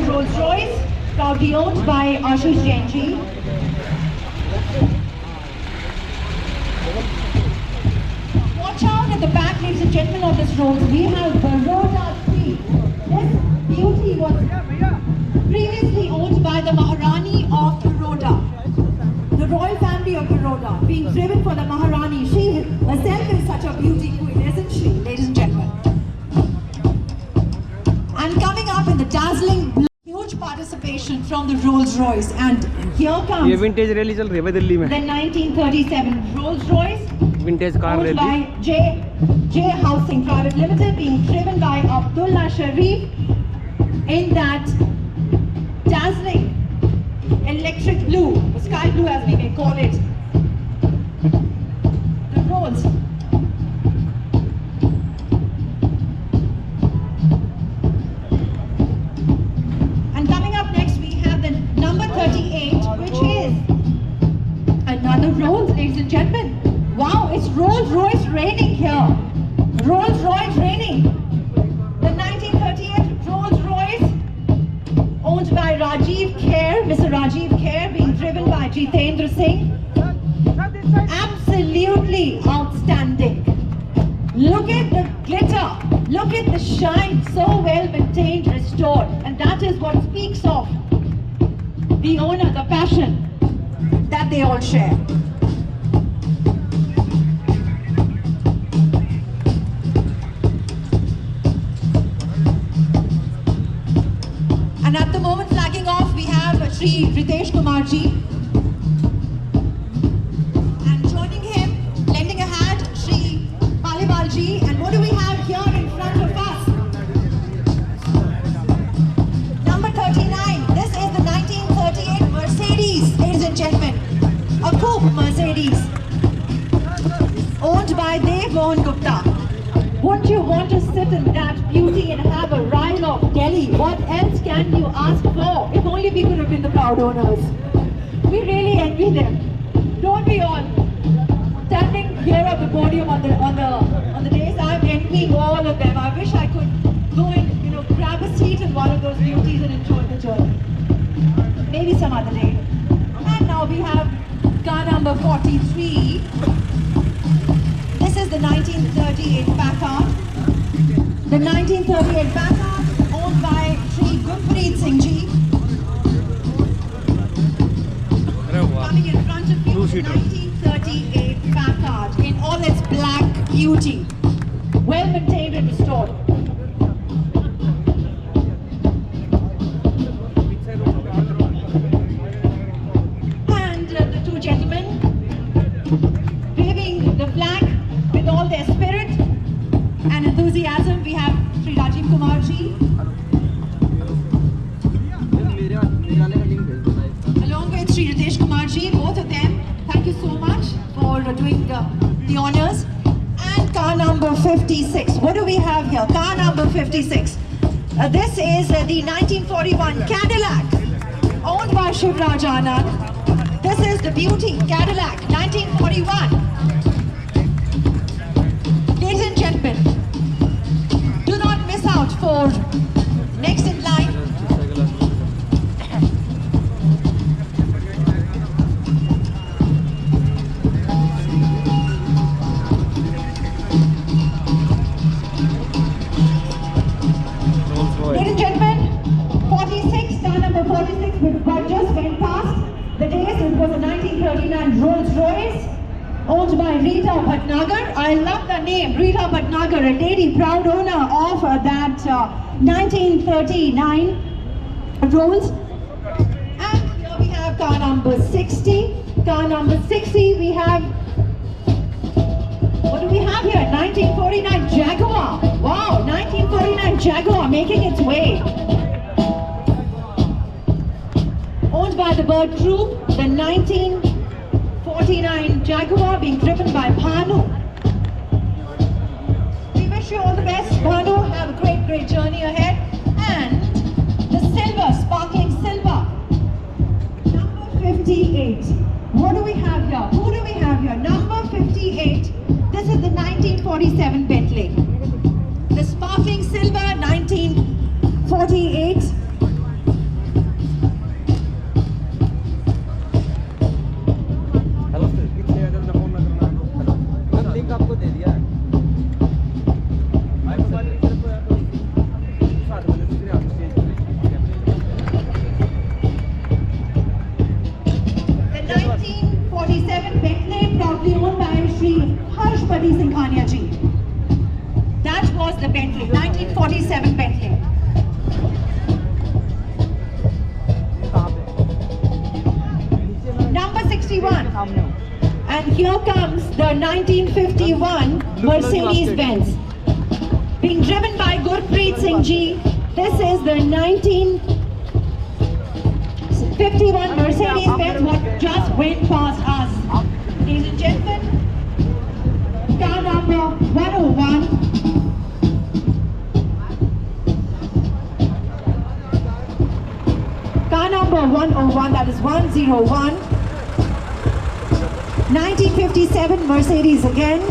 Rolls-Royce, proudly owned by Ashish Jainji. Watch out at the back, ladies and gentlemen, of this road. We have Baroda 3. This beauty was previously owned by the Maharani of Baroda. The royal family of Baroda, being driven for the Maharani. She herself is such a beauty queen, isn't she, ladies and gentlemen? And coming up in the dazzling blue, huge participation from the Rolls-Royce. And here comes ये vintage rally चल रही है दिल्ली में. the 1937 Rolls-Royce, Vintage car owned rally. by J Housing Private Limited, being driven by Abdullah Sharif in that dazzling electric blue, or sky blue as we may call it. The Rolls. And coming up next we have the number 38, which is another Rolls, ladies and gentlemen. Wow, it's Rolls-Royce raining here. Rolls-Royce raining. The 1938 Rolls-Royce, owned by Rajiv Kher, Mr. Rajiv Kher, being driven by Jitendra Singh. Absolutely outstanding. Look at the glitter. Look at the shine. So well maintained, restored. And that is what speaks of the owner, the passion that they all share. And at the moment, flagging off, we have Shri Ritesh Kumar ji. And joining him, lending a hand, Shri Paliwal ji. And what do we have here in front of us? Number 39. This is the 1938 Mercedes, ladies and gentlemen. A coupe Mercedes. Owned by Dev Mohan Gupta. Wouldn't you want to sit in that beauty and have a ride of Delhi? What else can you ask for? If only we could have been the proud owners. We really envy them. Don't we all? Standing here at the podium on the days, I'm envying all of them. I wish I could go and grab a seat in one of those beauties and enjoy the journey. Maybe some other day. And now we have car number 43. This is the 1938 Packard. The 1938 Packard, owned by Shri Gurpreet Singh ji. Coming in front of you, the 1938 Packard in all its black beauty. Well maintained and restored. And the two gentlemen waving the flag with all their spirit and enthusiasm. We have Shri Rajiv Kumar ji, along with Shri Ritesh Kumar ji, both of them. Thank you so much for doing the honors. And car number 56. What do we have here? Car number 56. This is the 1941 Cadillac, owned by Shivraj Anand. This is the beauty Cadillac 1941. Ladies and gentlemen, do not miss out for next in line. Ladies and gentlemen, 46, car number 46, but just went past the days. It was a 1939 Rolls-Royce, owned by Rita Bhatnagar. I love the name, Rita Bhatnagar, a lady proud owner of that 1939 Rolls. And here we have car number 60. Car number 60, we have, what do we have here? 1949 Jaguar. Wow, 1949 Jaguar making its way. Owned by the Bird Group, the 1949 Jaguar being driven by Bhanu. We wish you all the best, Bhanu. Have a great journey ahead. And the silver, sparkling silver, number 58. What do we have here? Who do we have here? Number 58. This is the 1947 Bentley. The sparkling silver 1948 And here comes the 1951 Mercedes-Benz. Being driven by Gurpreet Singh Ji. This is the 1951 Mercedes-Benz what just went past us. Ladies and gentlemen, car number 101. Car number 101, that is 101. 1957 Mercedes again,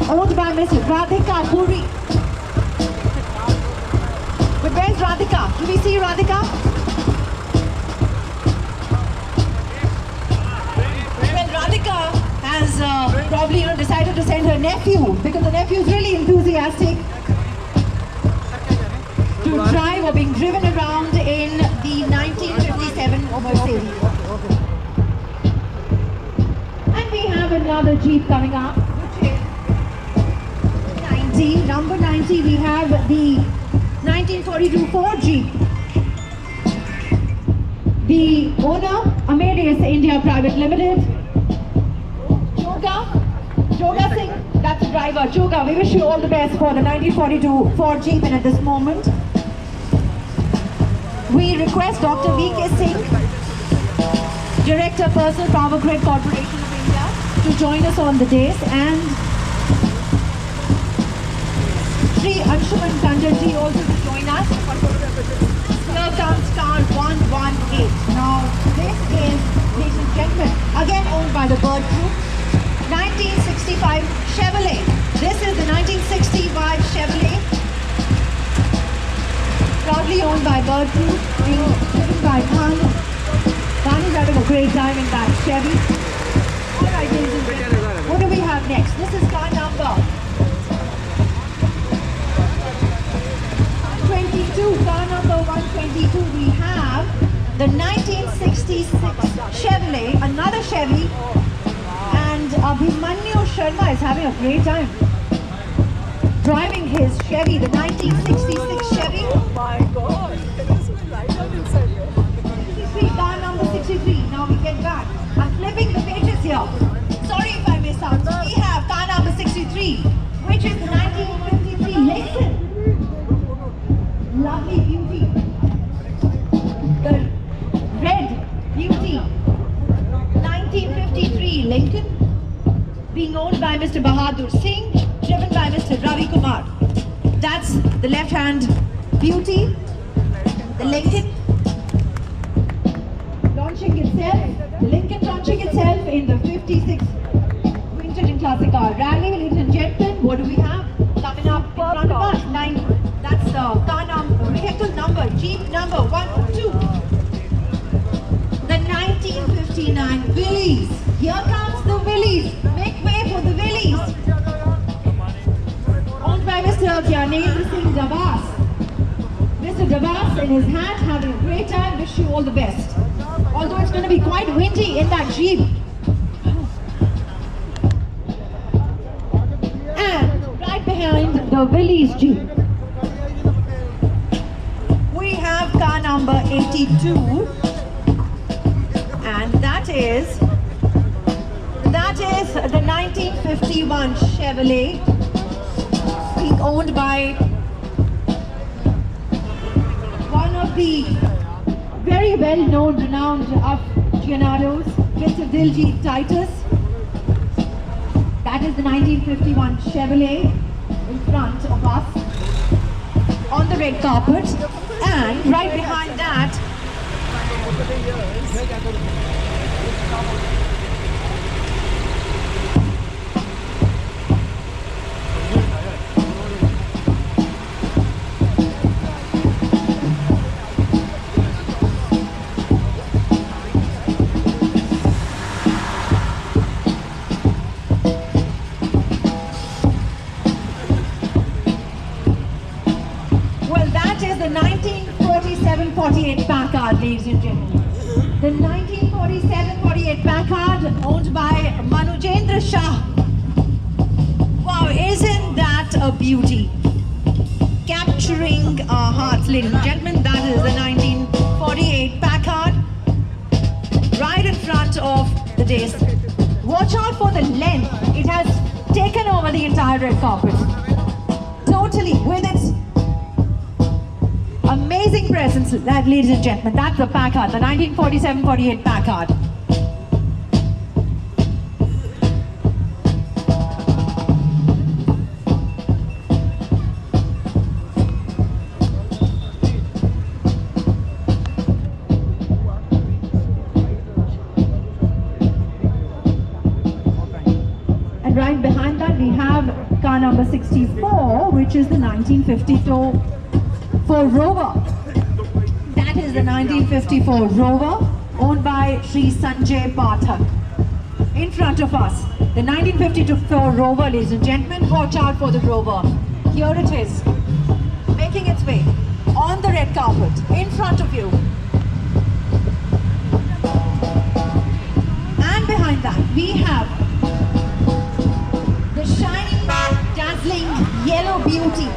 owned by Miss Radhika Puri. But where's Radhika? Do we see Radhika? Well, Radhika has probably decided to send her nephew because the nephew is really enthusiastic to drive or being driven around in the 1957 Mercedes. And we have another Jeep coming up, which is 90. Number 90, we have the 1942 Ford Jeep. The owner, Amadeus India Private Limited. Joga Singh, that's the driver. Joga, we wish you all the best for the 1942 Ford Jeep, and at this moment, we request Dr. V.K. Singh, Director Personal Power Grid Corporation of India, to join us on the dais, and Sri Anshuman Kandarji also to join us. Here comes car 118. Now, this is, ladies and gentlemen, again owned by the Bird Group, 1965 Chevrolet. This is the 1965 Chevrolet, proudly owned by Bird Group, being driven by Khan. Khan is having a great time in that Chevy. All right, ladies and gentlemen, what do we have next? This is car number 122. Car number 122. We have the 1966 Chevrolet, another Chevy, and Abhimanyu Sharma is having a great time driving his Chevy, the 1966 Chevy. Oh my God! It is right on inside here. 63, car number 63. Now we get back. I'm flipping the pages here. Sorry if I miss out. So we have car number 63, which is the 1953 Lincoln. Lovely beauty. The red beauty. 1953 Lincoln, being owned by Mr. Bahadur Singh, driven by Mr. Ravi Kumar. That's the left-hand beauty, the Lincoln. Launching itself, the Lincoln launching itself in the 56 Vintage and Classic Car Rally. Ladies and gentlemen, what do we have coming up in front of us? That's the car number, vehicle number, Jeep number 102. The 1959 Willys. Here comes the Willys. Make way for the Willys. Owned by Mr. Gyanendra Singh Dabas. Mr. Dabas in his hat, having a great time. Wish you all the best. Although it's going to be quite windy in that Jeep. And right behind the Willys Jeep, we have car number 82. And that is the 1951 Chevrolet, being owned by one of the very well-known, renowned aficionados, Mr. Diljit Titus. That is the 1951 Chevrolet in front of us on the red carpet, and right behind that, the 1947-48 Packard, ladies and gentlemen. The 1947-48 Packard, owned by Manujendra Shah. Wow, isn't that a beauty? Capturing our hearts, ladies and gentlemen. That is the 1948 Packard, right in front of the dais. Watch out for the length. It has taken over the entire red carpet. Totally, with its amazing presence, ladies and gentlemen. That's the Packard, the 1947-48 Packard. And right behind that we have car number 64, which is the 1954 Rover. That is the 1954 Rover, owned by Sri Sanjay Pathak. In front of us, the 1954 Rover, ladies and gentlemen. Watch out for the Rover. Here it is, making its way on the red carpet in front of you. And behind that, we have the shining, dazzling yellow beauty.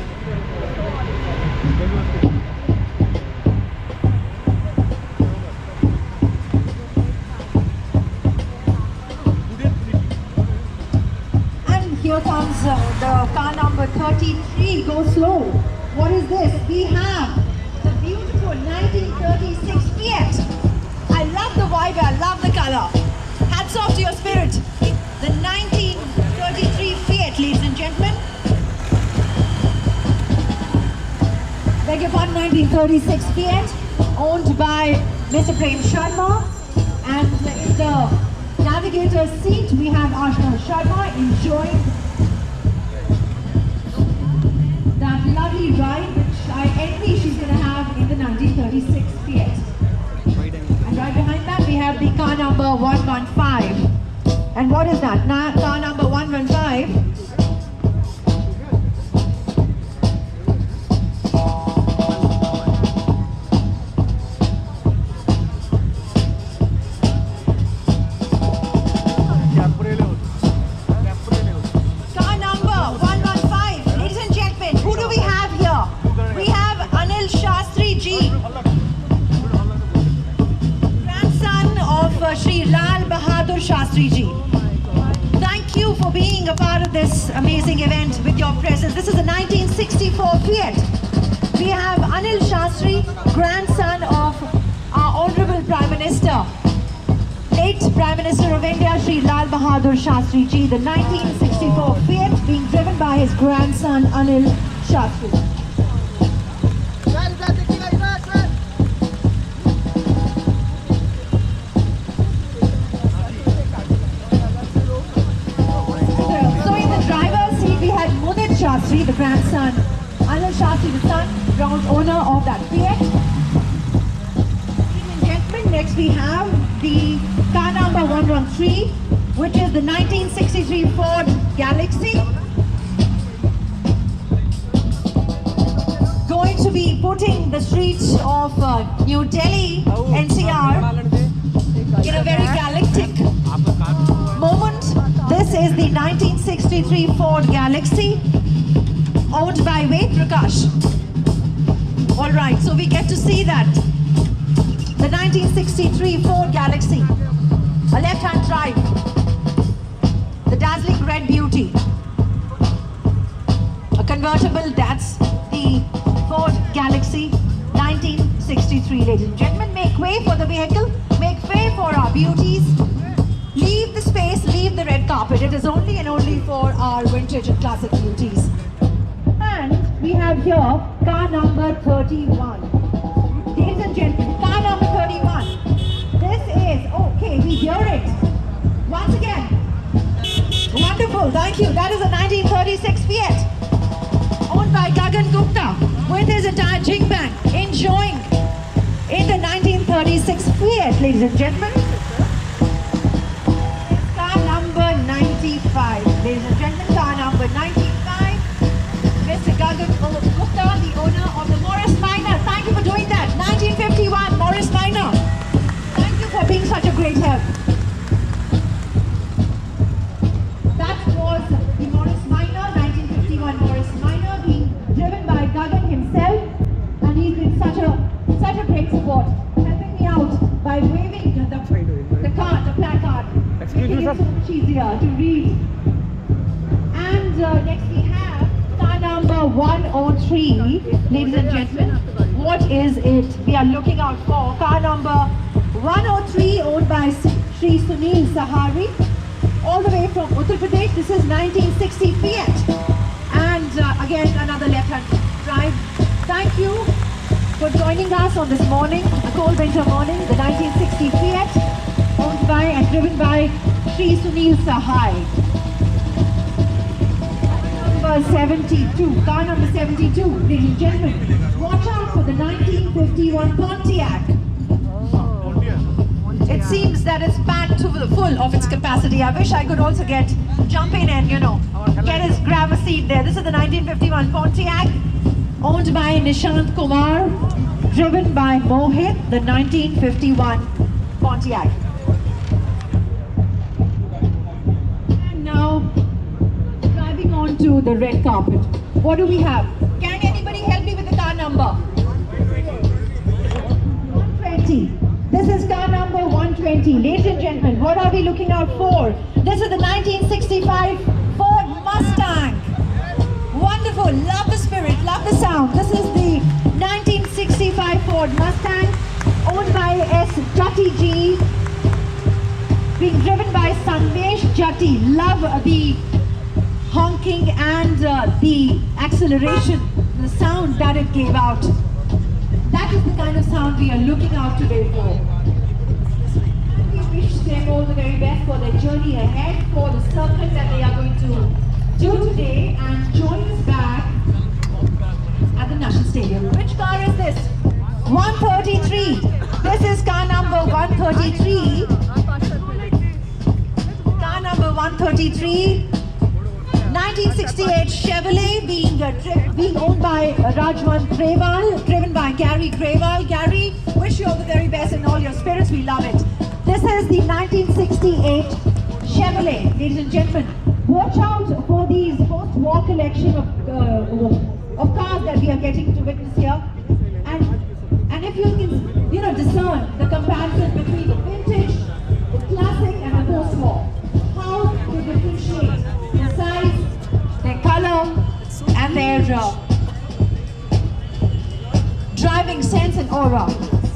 And here comes the car number 33. Go slow. What is this? We have the beautiful 1936 Fiat. I love the vibe, I love the color. Hats off to your spirit. The 1933 Fiat, ladies and gentlemen. Beg your pardon, 1936 Fiat, owned by Mr. Prem Sharma. And in the navigator's seat, we have Ashna Sharma enjoying that lovely ride, which I envy she's going to have in the 1936 Fiat. And right behind that, we have the car number 115. And what is that? Car number 115. Car number 115. Ladies and gentlemen, who do we have here? We have Anil Shastri Ji, grandson of Sri Lal Bahadur Shastri Ji. Thank you for being a part of this amazing event with your presence. This is a 1964 Fiat. We have Anil Shastri, grandson of our Honorable Prime Minister, late Prime Minister of India, Sri Lal Bahadur Shastri Ji. The 1964 Fiat being driven by his grandson Anil Shastri. Shastri, the grandson, Anil Shastri, the son, proud owner of that Fiat. Ladies and gentlemen, next we have the car number 113, which is the 1963 Ford Galaxy. Going to be putting the streets of New Delhi, NCR, in a very galactic moment. This is the 1963 Ford Galaxy, owned by Prakash. Alright, so we get to see that. The 1963 Ford Galaxy, a left-hand drive, the dazzling red beauty, a convertible. That's the Ford Galaxy 1963, ladies and gentlemen. Make way for the vehicle, make way for our beauties. Leave the space, leave the red carpet. It is only and only for our vintage and classic beauties. And we have here car number 31. Ladies and gentlemen, car number 31. This is, okay, we hear it. Once again. Wonderful, thank you. That is a 1936 Fiat, owned by Gagan Gupta, with his entire jing bang, enjoying in the 1936 Fiat, ladies and gentlemen. It's car number 95. Ladies and gentlemen, car number 95. Mr. Gagan Gupta, the owner of the Morris Minor. Thank you for doing that. 1951 Morris Minor. Thank you for being such a great help. That was the Morris Minor, 1951 Morris Minor, being driven by Gagan himself, and he's been such a great support, helping me out by waving the placard Excuse me, making sir. it so much easier to read. And next we have car number 103. Ladies and gentlemen, what is it we are looking out for? Car number 103, owned by Sri Sunil Sahari, all the way from Uttar Pradesh. This is 1960 Fiat. And again, another left-hand drive. Thank you for joining us on this morning, a cold winter morning, the 1960 Fiat, owned by and driven by Sri Sunil Sahai. Number 72, car number 72, ladies and gentlemen, watch out for the 1951 Pontiac. It seems that it's packed to the full of its capacity. I wish I could also jump in and, grab a seat there. This is the 1951 Pontiac, owned by Nishant Kumar, driven by Mohit, the 1951 Pontiac. And now, driving on to the red carpet. What do we have? Can anybody help me with the car number? 120. This is car number 120. Ladies and gentlemen, what are we looking out for? This is the 1965 Ford Mustang. Wonderful. Love the spirit. Love the sound. This is the 1965 Ford Mustang, owned by S. Jati Ji, being driven by Sandesh Jati. Love the honking and the acceleration, the sound that it gave out. That is the kind of sound we are looking out today for. We wish them all the very best for their journey ahead, for the circuit that they are going to do today, and join us back at the National Stadium. Which car is this? 133. This is car number 133. Car number 133. 1968 Chevrolet, being owned by Rajwant Grewal, driven by Gary Grewal. Gary, wish you all the very best in all your spirits. We love it. This is the 1968 Chevrolet, ladies and gentlemen. Watch out for these post-war collection of cars that we are getting to witness here. And if you can, discern the comparison between the vintage, the classic, and the post-war, how to differentiate the size, their color, and their driving sense and aura.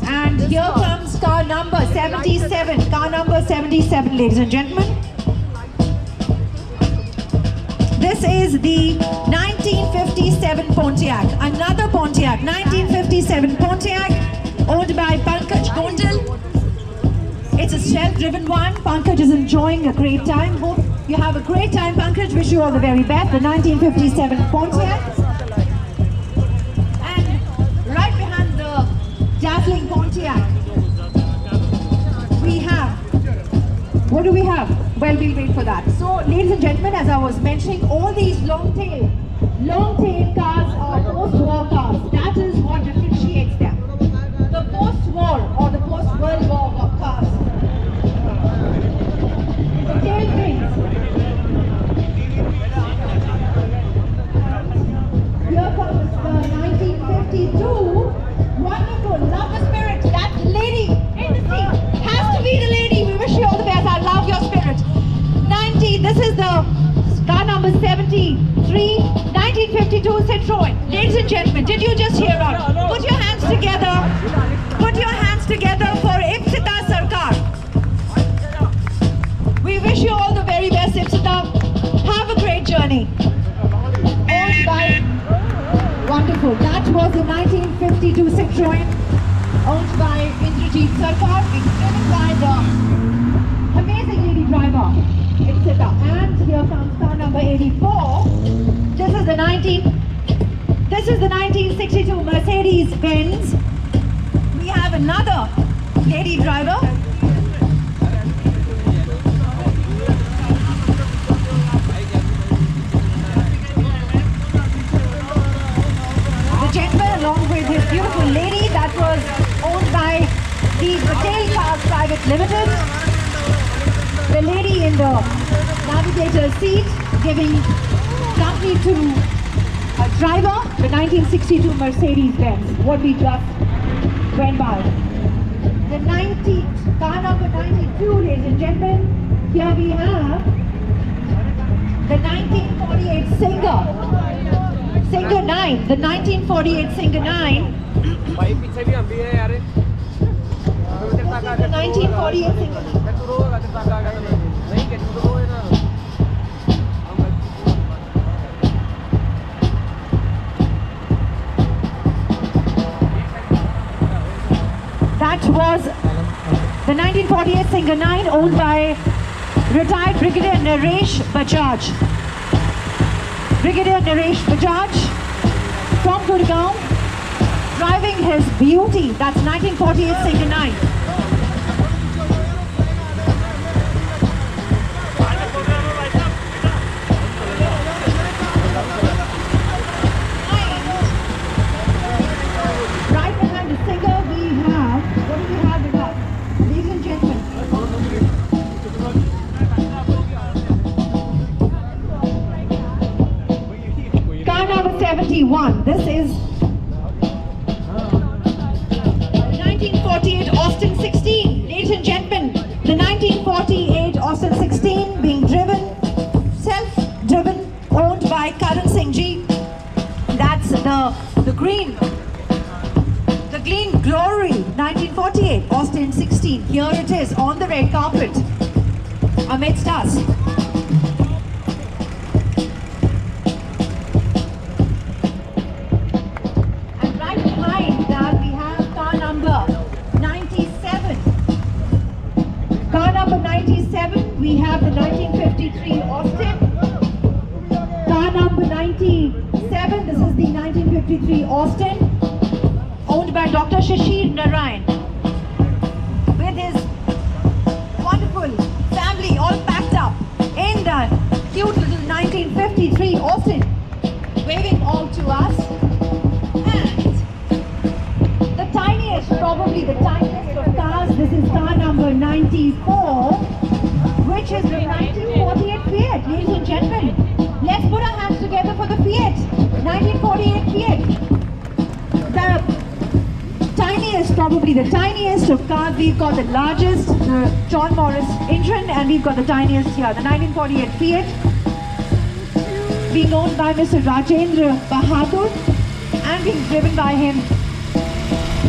And here comes car number 77. Car number 77, ladies and gentlemen. This is the 1957 Pontiac. Another Pontiac, 1957 Pontiac, owned by Pankaj Gondal. It's a self-driven one. Pankaj is enjoying a great time. Hope you have a great time, Pankaj. Wish you all the very best. The 1957 Pontiac. And right behind the dazzling Pontiac, we have, what do we have? Well, we'll wait for that. So, ladies and gentlemen, as I was mentioning, all these long-tail cars are post-war cars. That is what differentiates them. The post-war or the post-World War cars. The tail fins. Here comes the 1952. Wonderful. Love the spirit. That lady in the seat has to be the lady. We wish you all the best. I love your spirit. This is the car number 73, 1952 Citroen. Ladies and gentlemen, did you just hear us? Put your hands together. Put your hands together for Ipsita Sarkar. We wish you all the very best, Ipsita. Have a great journey. Owned by, wonderful. That was the 1952 Citroen, owned by Indrajit Sarkar, being driven by the amazing lady driver, Ipsita. And here comes car number 84. This is the 1962 Mercedes-Benz. We have another lady driver. The gentleman along with his beautiful lady, that was owned by the Patel Cars Private Limited. The lady in the navigator seat giving company to a driver, the 1962 Mercedes-Benz, what we just went by. The car number 92, ladies and gentlemen, Here we have the 1948 Singer. Singer 9. The 1948 Singer 9. This is the 1948 Singer 9. That was the 1948 Singer 9 owned by retired Brigadier Naresh Bajaj. Brigadier Naresh Bajaj from Gurgaon, driving his beauty. That's 1948 Singer 9. Right behind the Singer we have, what do we have with us? Ladies and gentlemen. Car number 71. This is 1948 Austin 16. Ladies and gentlemen, the 1948 Austin 16 being driven, self-driven, owned by Karan Singh Ji. That's the green glory 1948 Austin 16. Here it is on the red carpet amidst us. And right behind that we have car number 97. Car number 97, we have the 1953 Austin. Car number 97, this is the 1953 Austin, owned by Dr. Shashir Narayan, with his wonderful family all packed up in the cute little 1953 Austin, waving all to us. And the tiniest, probably the tiniest of cars, this is car number 94, which is the 1948 Fiat. Ladies and gentlemen, let's put our hands together for the Fiat, 1948 Fiat. The tiniest, probably the tiniest of cars. We've got the largest, the Chalmers engine, and we've got the tiniest here, the 1948 Fiat, being owned by Mr. Rajendra Bahadur and being driven by him,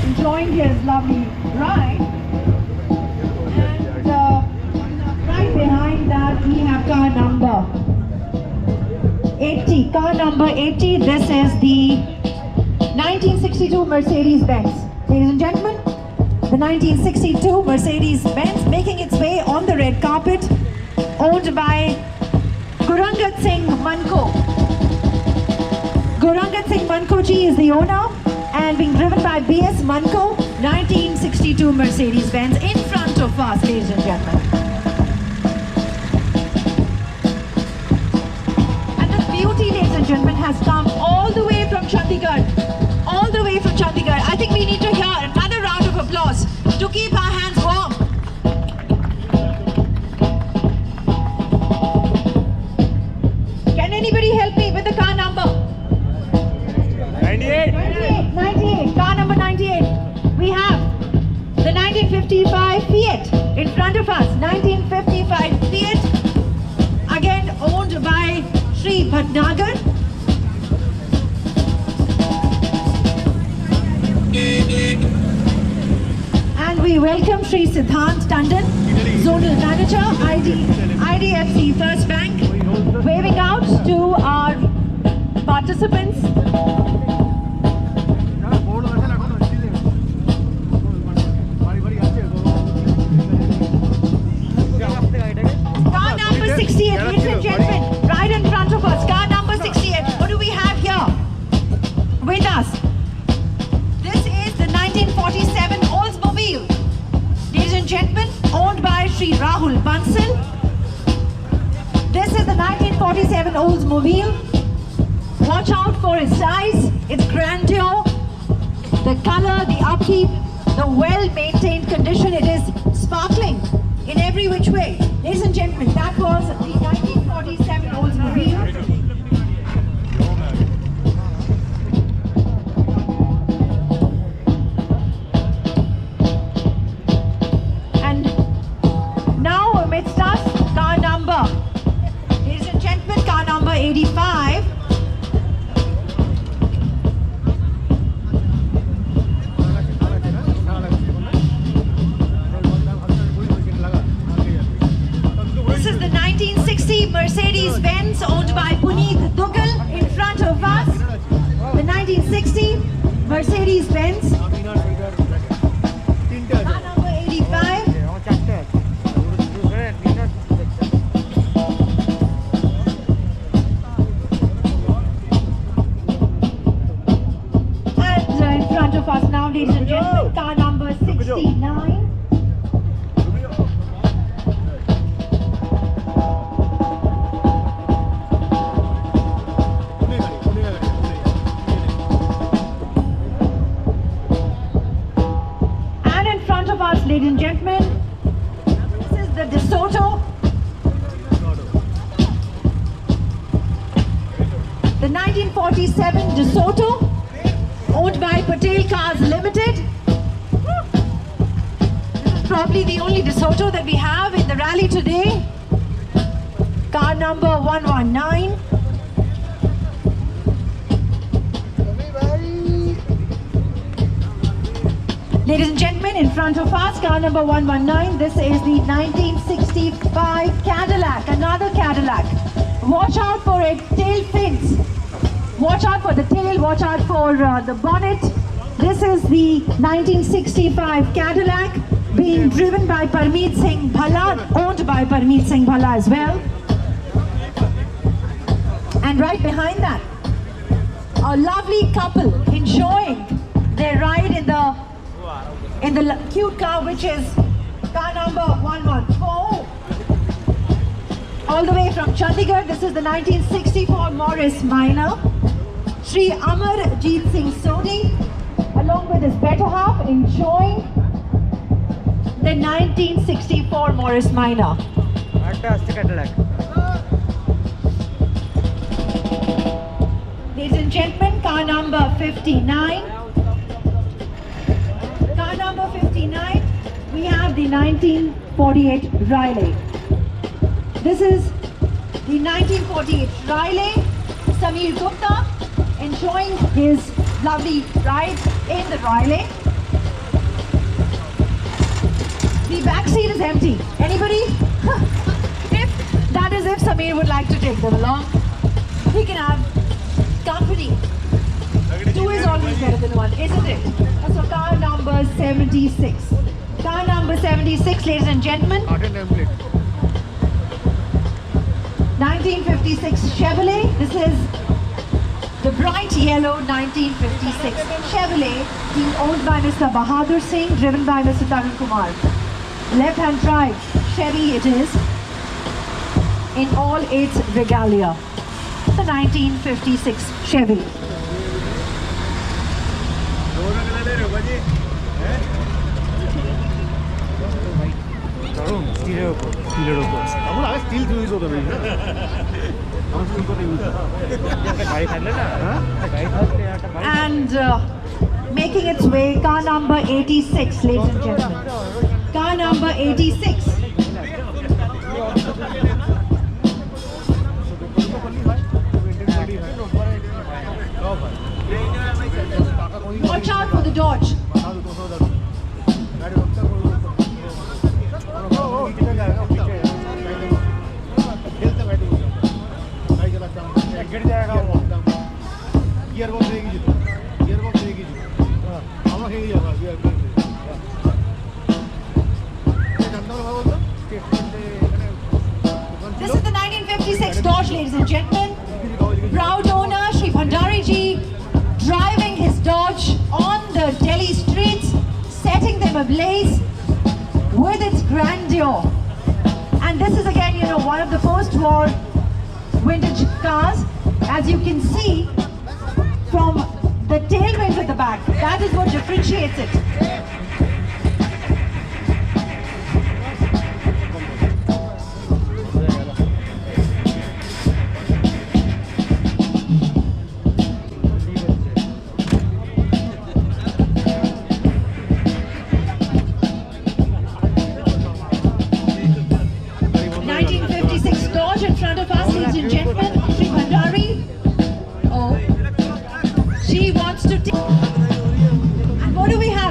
enjoying his lovely ride. And right behind that we have car number 80. Car number 80, this is the 1962 Mercedes-Benz. Ladies and gentlemen, the 1962 Mercedes-Benz making its way on the red carpet, owned by Gurangat Singh Manko. Gurangat Singh Manko ji is the owner and being driven by B.S. Manko, 1962 Mercedes-Benz in front of us, ladies and gentlemen. And this beauty, ladies and gentlemen, has come all the way from Chandigarh. All the way from Chandigarh. I think we need to hear another round of applause to keep our hands warm. Can anybody help me with the car number? 98. 98. Car number 98. We have the 1955 Fiat in front of us. 1955 Fiat, again owned by Sri Bhatnagar. And we welcome Sri Siddhant Tandon, Zonal Manager, IDFC First Bank, waving out to our participants. Car number 68, ladies and gentlemen, right in front of us. Car number 68. What do we have here with us? This is the 1947 Oldsmobile. Ladies and gentlemen, owned by Sri Rahul Bansal. This is the 1947 Oldsmobile. Watch out for its size, its grandeur, the color, the upkeep, the well-maintained condition. It is sparkling in every which way. Ladies and gentlemen, that was the 1947 Oldsmobile. And now amidst us, Mercedes-Benz. Car number 85. And in front of us now, ladies and gentlemen, car number 69. And in front of us, ladies and gentlemen, this is the DeSoto. The 1947 DeSoto, owned by Patel Cars Limited. This is probably the only DeSoto that we have in the rally today. Car number 119. Ladies and gentlemen, in front of us, car number 119. This is the 1965 Cadillac, another Cadillac. Watch out for it, tail fins. Watch out for the tail, watch out for the bonnet. This is the 1965 Cadillac being driven by Parmeet Singh Bhalla, owned by Parmeet Singh Bhalla as well. And right behind that, a lovely couple enjoying their ride in the cute car, which is car number 114. All the way from Chandigarh, this is the 1964 Morris Minor. Sri Amar Jeet Singh Sodhi, along with his better half, enjoying the 1964 Morris Minor. Ladies and gentlemen, car number 59. Car number 59, we have the 1948 Riley. This is the 1948 Riley. Sameer Gupta enjoying his lovely ride in the Riley. The back seat is empty. Anybody? If Sameer would like to take them along, he can have company. Two is always better than one, isn't it? So car number 76. Car number 76, ladies and gentlemen. 1956 Chevrolet. This is the bright yellow 1956 Chevrolet, being owned by Mr. Bahadur Singh, driven by Mr. Tarun Kumar. Left hand drive Chevy it is, in all its regalia. The 1956 Chevy. And making its way, car number 86, ladies and gentlemen. Car number 86. Watch out for the Dodge. This is the 1956 Dodge, ladies and gentlemen. Proud owner Shri Bhandari ji driving his Dodge on the Delhi streets, setting them ablaze with its grandeur. And this is again, you know, one of the post-war vintage cars. As you can see from the tailwind at the back, that is what differentiates it.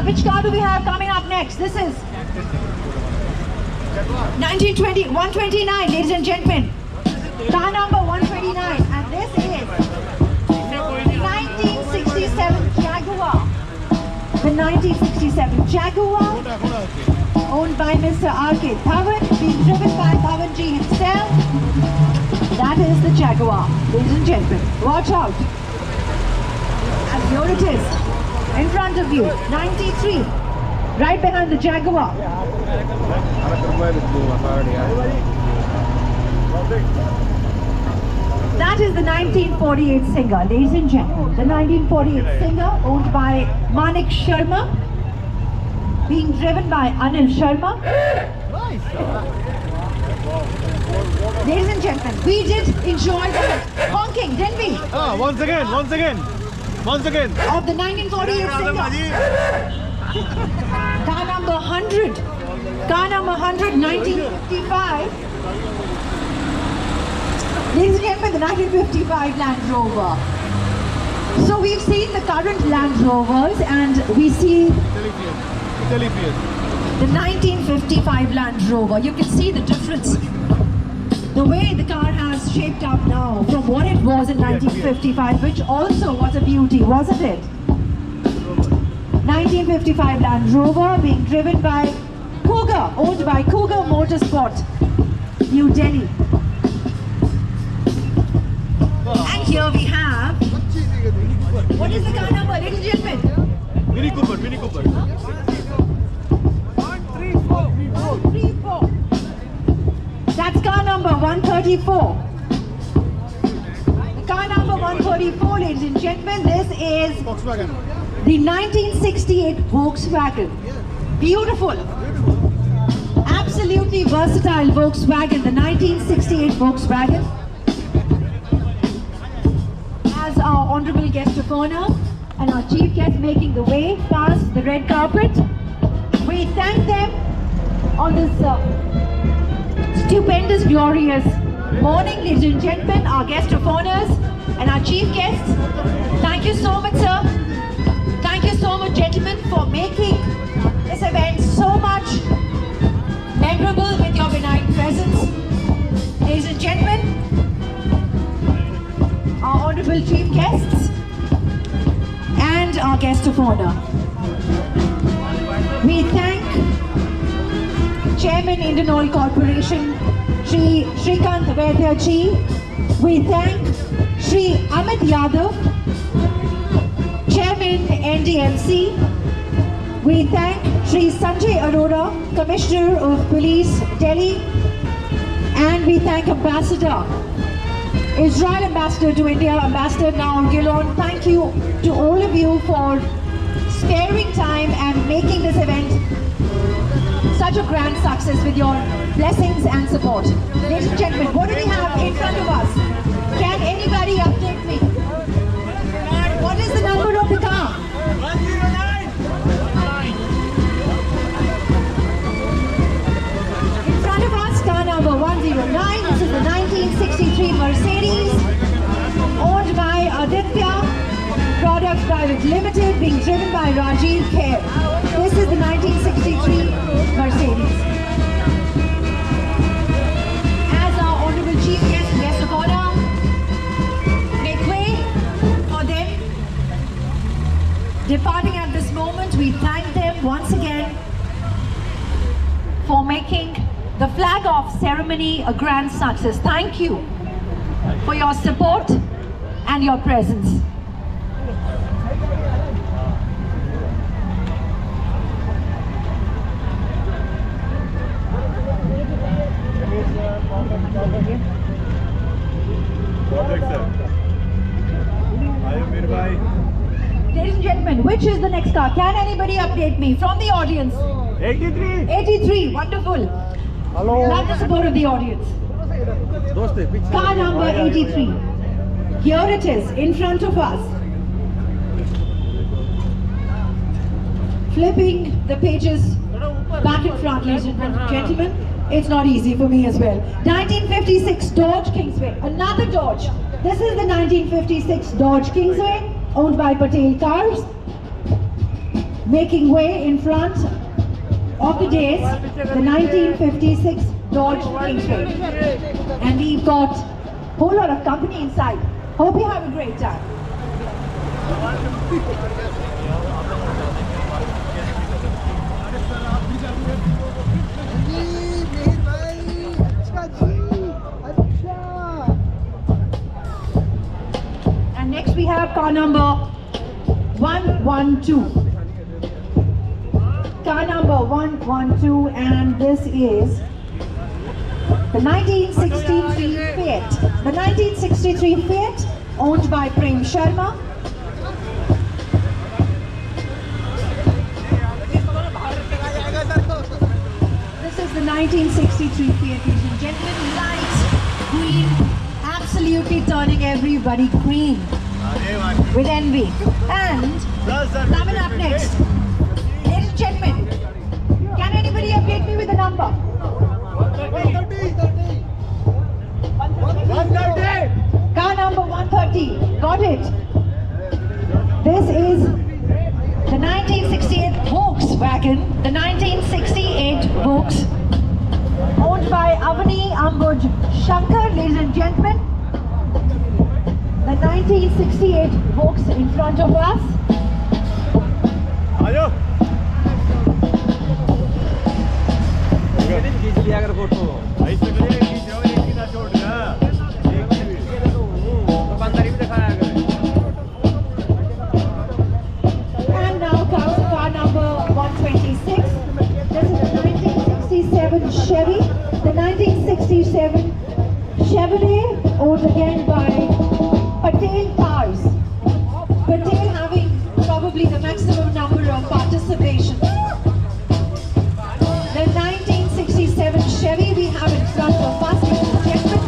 Which car do we have coming up next? This is 129, ladies and gentlemen. Car number 129, and this is 1967 Jaguar. the 1967 Jaguar, owned by Mr. R.K. Dhawan, being driven by Dhawanji himself. That is the Jaguar, ladies and gentlemen. Watch out. And here it is, in front of you, 93, right behind the Jaguar. That is the 1948 Singer, ladies and gentlemen. The 1948 Singer, owned by Manik Sharma, being driven by Anil Sharma. Ladies and gentlemen, we did enjoy the honking, didn't we? Once again. Of the 1948 Singer. Car number 100. Car number 100, 1955. Ladies and gentlemen, the 1955 Land Rover. So we've seen the current Land Rovers and we see the 1955 Land Rover. You can see the difference. The way the car has shaped up now from what it was in 1955, which also was a beauty, wasn't it? 1955 Land Rover being driven by Cougar, owned by Cougar Motorsport, New Delhi. And here we have, what is the car number, ladies and gentlemen? Mini Cooper. 134. That's car number 134. The car number 134, ladies and gentlemen, this is Volkswagen. the 1968 Volkswagen. Beautiful. Absolutely versatile Volkswagen, the 1968 Volkswagen. As our honorable guest of honor and our chief guest making the way past the red carpet, we thank them on this stupendous, glorious morning, ladies and gentlemen, our guest of honors and our chief guests. Thank you so much, sir. Thank you so much, gentlemen, for making this event so much memorable with your benign presence. Ladies and gentlemen, our honorable chief guests and our guest of honor. We thank Chairman Indian Oil Corporation, Shri Shrikant Vaidya ji. We thank Shri Amit Yadav, Chairman NDMC. We thank Shri Sanjay Arora, Commissioner of Police, Delhi. And we thank Ambassador, Israel Ambassador to India, Ambassador Naor Gilon. Thank you to all of you for sparing time and making this event such a grand success with your blessings and support. Ladies and gentlemen, what do we have in front of us? Can anybody update me? What is the number of the car? 109. In front of us, car number 109. This is the 1963 Mercedes, owned by Aditya Products Private Limited, being driven by Rajiv Kher. This is the 1963 Mercedes. As our honorable chief guest and guest of honor make way for them departing at this moment, we thank them once again for making the flag off ceremony a grand success. Thank you for your support and your presence. Ladies and gentlemen, which is the next car? Can anybody update me from the audience? 83. 83, wonderful. Hello. Love the support of the audience. Car number 83. Here it is, in front of us. Flipping the pages back and front, ladies and gentlemen. It's not easy for me as well. 1956 Dodge Kingsway, another Dodge. This is the 1956 Dodge Kingsway, owned by Patel Cars, making way in front of the days, the 1956 Dodge Kingsway. And we've got a whole lot of company inside. Hope you have a great time. car number 112. Car number 112, and this is the 1963 Fiat. The 1963 Fiat owned by Prem Sharma. This is the 1963 Fiat, ladies and gentlemen. Light green, absolutely turning everybody green with envy. And coming up next, ladies and gentlemen, can anybody update me with the number? 130. Car number 130. Got it. This is the 1968 Volkswagen. The 1968 Volks, owned by Avani Ambuj Shankar, ladies and gentlemen. The 1968 Volks in front of us. Ayo. ऐसे करिए कि जो एक ही ना छोड़ दिया एक ही तो दुकानदारी भी दिखाया करें. And now comes car number 126. This is the 1967 Chevy. The 1967 Chevrolet, owned again by Patel Cars. Patel having probably the maximum number of participation. The 1967 Chevy we have in front of us, ladies and gentlemen.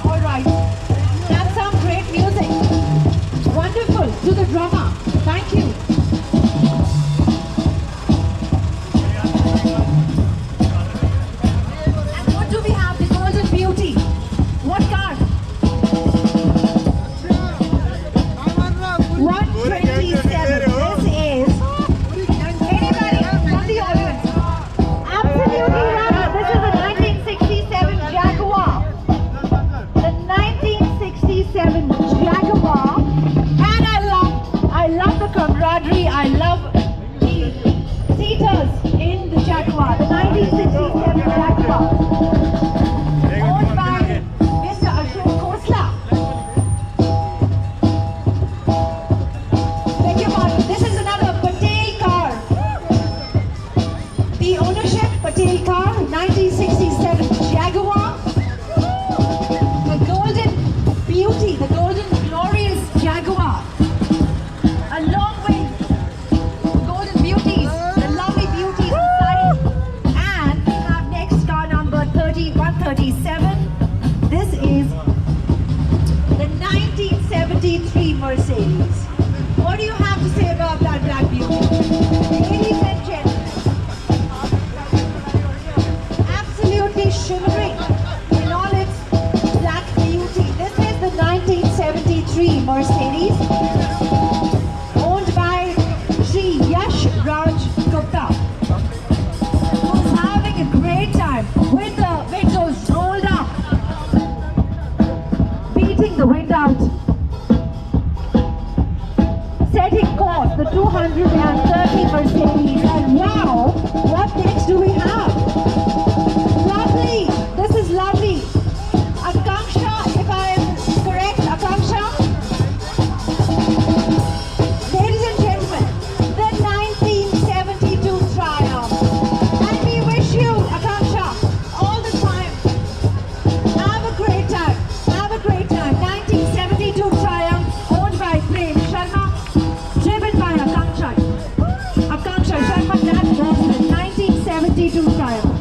All right, that's some great music. Wonderful, to the drummer. Thank you. And what do we have? The Golden Beauty. What car? 127. This is anybody from the audience? Absolutely right. This is a 1967 Jaguar. The 1967 Jaguar. And I love the camaraderie. I love the seaters in the Jaguar. The 1967 Jaguar. Owned by Mr. Ashok Khosla. Beg your pardon, this is another Patel car. The ownership, Patel car, 1967 Jaguar. The Golden Beauty, the Golden Glorious Jaguar. Along with Golden Beauties, the lovely beauties inside. And we have next car number 137. This is the 1973 Mercedes. What do you have to say about that black beauty? Ladies and gentlemen, absolutely shimmering in all its black beauty. This is the 1973 Mercedes, owned by Shri Yash Raj Gupta, who's having a great time with the windows rolled up, beating the wind out. Setting course, the 230 Mercedes. And wow, what next do we have? Lovely, this is lovely. Akanksha, if I am correct, Akanksha. Ladies and gentlemen, the 1972 Triumph. And we wish you, Akanksha, all the time. Have a great time. Have a great time. 1972 Triumph, owned by Prem Sharma. Driven by Akanksha. Akanksha Sharma, that was the 1972 Triumph.